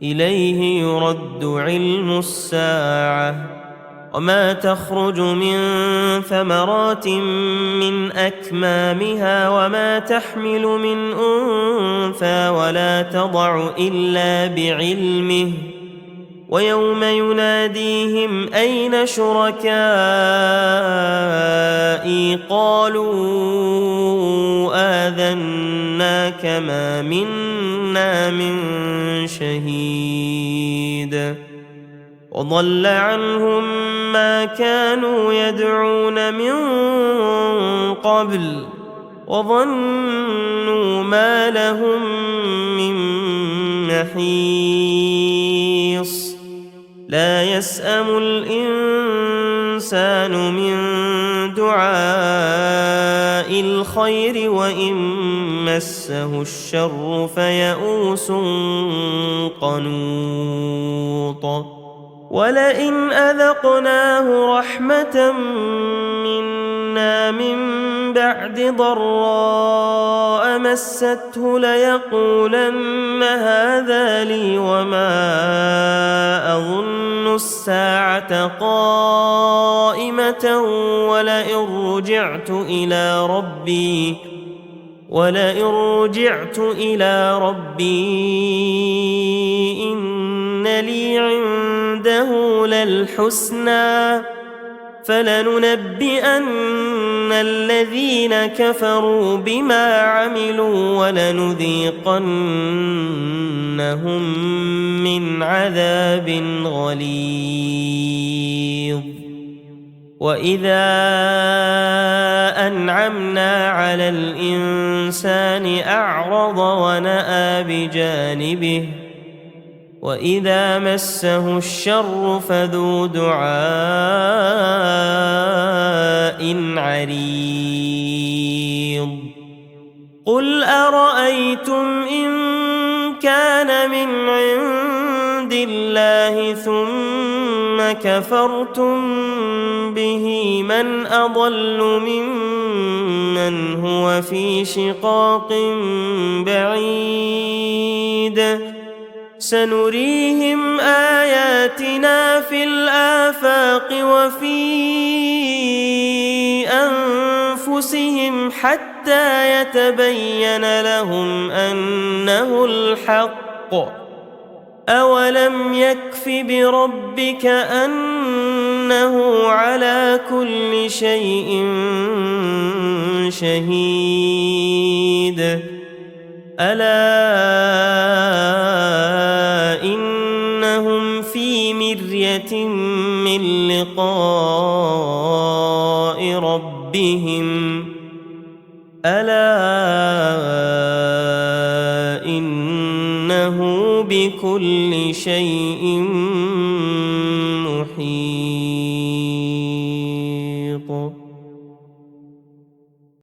إليه يرد علم الساعة وما تخرج من ثمرات من أكمامها وما تحمل من أنثى ولا تضع إلا بعلمه ويوم يناديهم أين شركائي قالوا آذناك ما منا من شهيد وضل عنهم ما كانوا يدعون من قبل وظنوا ما لهم من محيص لا يسأم الإنسان من دعاء الخير وإن مسه الشر فيئوس قنوط ولئن أذقناه رحمة منا من بعد ضراء مسته ليقولن هذا لي وما أظن الساعة قائمة ولئن رجعت إلى ربي إن لي عنده للحسنى فلننبئن الذين كفروا بما عملوا ولنذيقنهم من عذاب غليظ وإذا أنعمنا على الإنسان أعرض ونأى بجانبه وإذا مسه الشر فذو دعاء عريض قل أرأيتم إن كان من عند الله ثم كفرتم به من أضل ممن هو في شقاق بعيد سنريهم آياتنا في الآفاق وفي أنفسهم حتى يتبين لهم أنه الحق أولم يكف بربك أنه على كل شيء شهيد ألا إنهم في مرية من لقاء ربهم ألا إنه بكل شيء